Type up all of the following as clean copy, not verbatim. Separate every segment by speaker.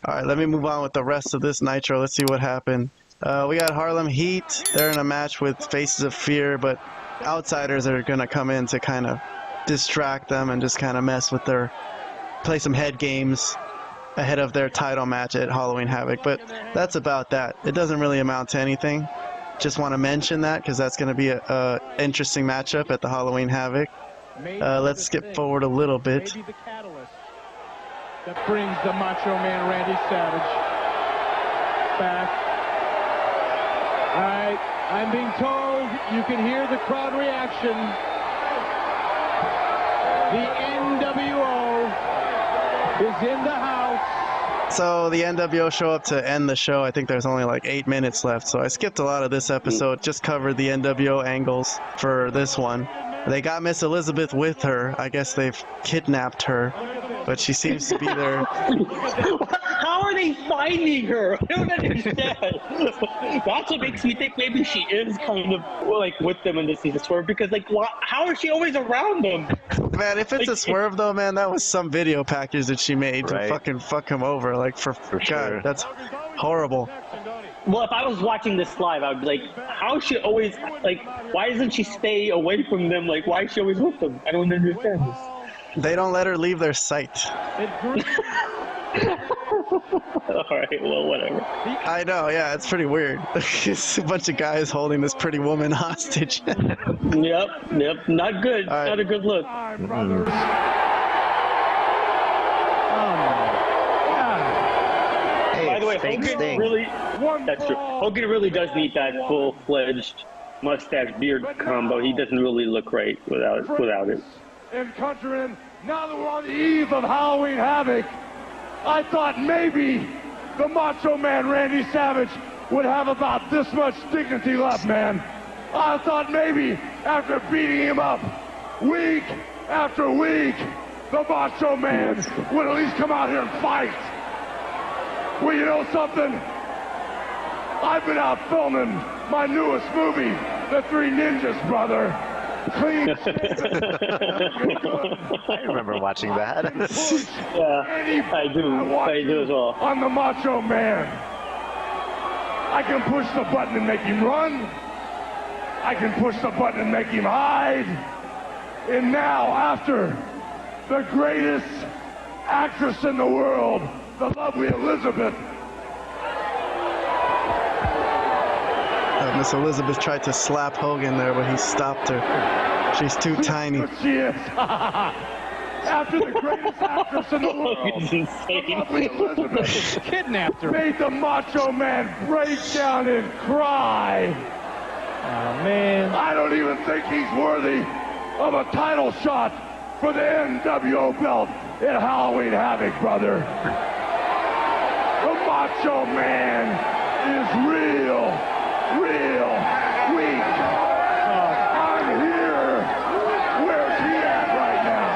Speaker 1: All right, let me move on with the rest of this Nitro. Let's see what happened. We got Harlem Heat. They're in a match with Faces of Fear, but outsiders are going to come in to kind of distract them and just kind of mess with play some head games ahead of their title match at Halloween Havoc. But that's about that. It doesn't really amount to anything. Just want to mention that because that's going to be a interesting matchup at the Halloween Havoc. Let's skip forward a little bit.
Speaker 2: That brings the Macho Man Randy Savage back. All right, I'm being told you can hear the crowd reaction. The nWo is in the house.
Speaker 1: So the nWo show up to end the show. I think there's only like 8 minutes left, so I skipped a lot of this episode. Just covered the nWo angles for this one. They got Miss Elizabeth with her. I guess they've kidnapped her, but she seems to be there.
Speaker 3: How are they finding her? I don't understand. That's what makes me think maybe she is kind of like with them in this season swerve, because like how is she always around them?
Speaker 1: Man, if it's a swerve though, man, that was some video package that she made to fucking fuck him over. Like for God, sure. That's horrible.
Speaker 3: Well, if I was watching this live, I would be like, how is she always, like, why doesn't she stay away from them? Like, why is she always with them? I don't understand this.
Speaker 1: They don't let her leave their sight.
Speaker 3: Alright, well, whatever.
Speaker 1: I know, yeah, it's pretty weird. It's a bunch of guys holding this pretty woman hostage.
Speaker 3: Yep, not good. Right. Not a good look. By the way, Hogan really does need that full-fledged mustache beard combo. He doesn't really look right without it.
Speaker 2: And countrymen, now that we're on the eve of Halloween Havoc, I thought maybe the Macho Man Randy Savage would have about this much dignity left, man. I thought maybe after beating him up week after week, the Macho Man would at least come out here and fight. Well, you know something? I've been out filming my newest movie, The Three Ninjas, brother. Clean.
Speaker 4: I remember watching that.
Speaker 3: Yeah, I do as well.
Speaker 2: I'm the Macho Man. I can push the button and make him run. I can push the button and make him hide. And now, after the greatest actress in the world, the lovely Elizabeth.
Speaker 1: Miss Elizabeth tried to slap Hogan there, but he stopped her. She's too tiny.
Speaker 2: She is. After the greatest actress in the world, the lovely Elizabeth
Speaker 5: kidnapped her.
Speaker 2: Made the Macho Man break down and cry.
Speaker 5: Oh, man.
Speaker 2: I don't even think he's worthy of a title shot for the nWo belt in Halloween Havoc, brother. The Macho Man is real weak. I'm here. Where's he at right now?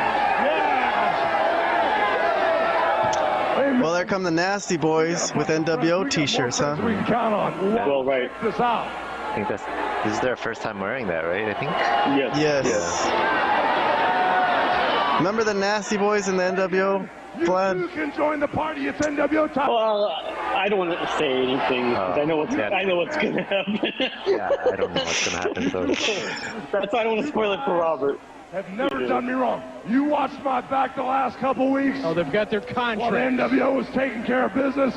Speaker 2: Yeah.
Speaker 1: Well, there come the Nasty Boys with nWo t-shirts, huh?
Speaker 2: We can count on.
Speaker 3: Well, right.
Speaker 2: This out.
Speaker 4: I think this is their first time wearing that, right? I think.
Speaker 3: Yes.
Speaker 4: Yeah.
Speaker 1: Remember the Nasty Boys in the nWo?
Speaker 2: You can join the party. It's nWo time.
Speaker 3: Well, I don't want to say anything because I know what's going to happen.
Speaker 4: Yeah, I don't know what's going to happen. So.
Speaker 3: That's why I don't want to spoil it for Robert.
Speaker 2: Have never done me wrong. You watched my back the last couple weeks.
Speaker 5: Oh, they've got their contract.
Speaker 2: While nWo was taking care of business.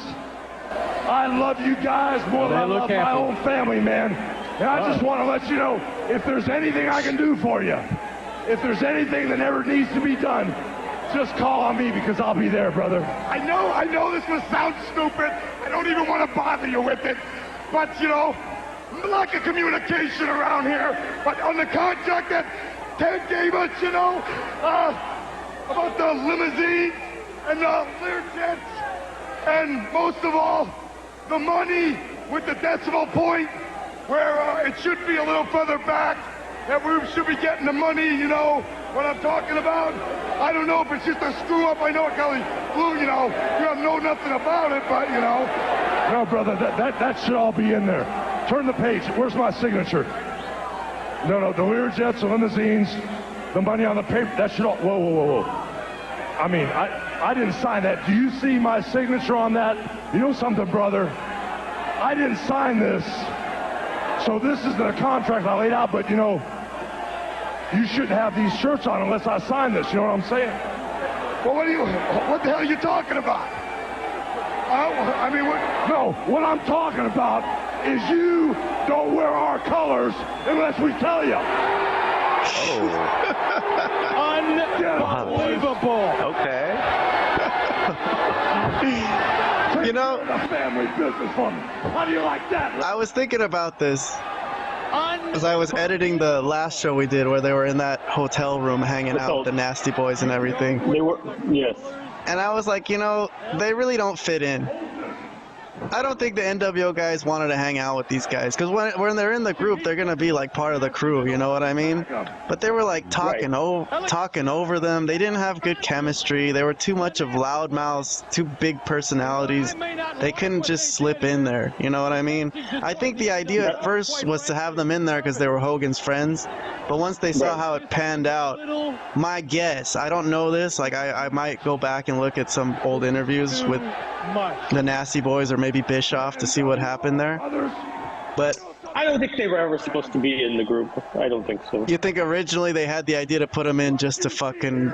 Speaker 2: I love you guys more than I love my own family, man. And I just want to let you know, if there's anything I can do for you, if there's anything that ever needs to be done, just call on me because I'll be there, brother. I know this will sound stupid. I don't even want to bother you with it. But, you know, lack of communication around here. But on the contract that Ted gave us, you know, about the limousine and the Learjets, and most of all, the money with the decimal point where it should be a little further back, that we should be getting the money, you know, what I'm talking about. I don't know if it's just a screw up. I know Kelly Blue, you know, you don't know nothing about it, but you know. No, brother, that should all be in there. Turn the page. Where's my signature? No, the Learjets, the limousines, the money on the paper, that should all, whoa. I mean, I didn't sign that. Do you see my signature on that? You know something, brother? I didn't sign this. So this is the contract I laid out, but you know, you shouldn't have these shirts on unless I sign this. You know what I'm saying? Well, what the hell are you talking about? I mean, what I'm talking about is you don't wear our colors unless we tell you.
Speaker 5: Unbelievable.
Speaker 4: Okay.
Speaker 1: You know,
Speaker 2: The family business for me. How do you like that?
Speaker 1: I was thinking about this as I was editing the last show we did where they were in that hotel room hanging out with the Nasty Boys and everything.
Speaker 3: They were, yes.
Speaker 1: And I was like, you know, they really don't fit in. I don't think the NWO guys wanted to hang out with these guys because when they're in the group, they're gonna be like part of the crew. You know what I mean? But they were like talking over them. They didn't have good chemistry. They were too much of loudmouths, too big personalities. They couldn't just slip in there. You know what I mean? I think the idea at first was to have them in there because they were Hogan's friends. But once they saw how it panned out, my guess, I don't know this. Like I might go back and look at some old interviews with the Nasty Boys or maybe Bischoff to see what happened there. But
Speaker 3: I don't think they were ever supposed to be in the group. I don't think so.
Speaker 1: you think originally they had the idea to put them in just to fucking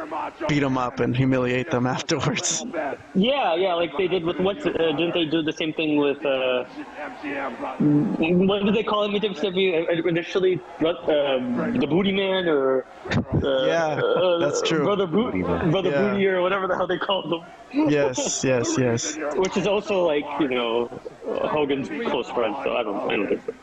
Speaker 1: beat them up and humiliate them afterwards?
Speaker 3: Yeah, like they did with didn't they do the same thing with what did they call him in WCW initially? The Booty Man or
Speaker 1: Yeah, that's true.
Speaker 3: Brother Booty or whatever the hell they called him.
Speaker 1: Yes.
Speaker 3: Which is also like, you know, Hogan's close friend, so I don't think so.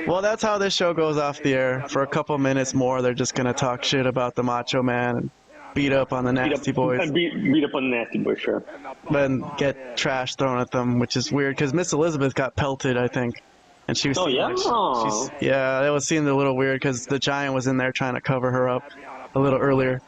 Speaker 1: Well, that's how this show goes off the air. For a couple minutes more, they're just gonna talk shit about the Macho Man and beat up on the Nasty Boys.
Speaker 3: Beat up on the Nasty Boys, sure.
Speaker 1: Then get trash thrown at them, which is weird because Miss Elizabeth got pelted, I think. And she was that was seemed a little weird because the Giant was in there trying to cover her up a little earlier.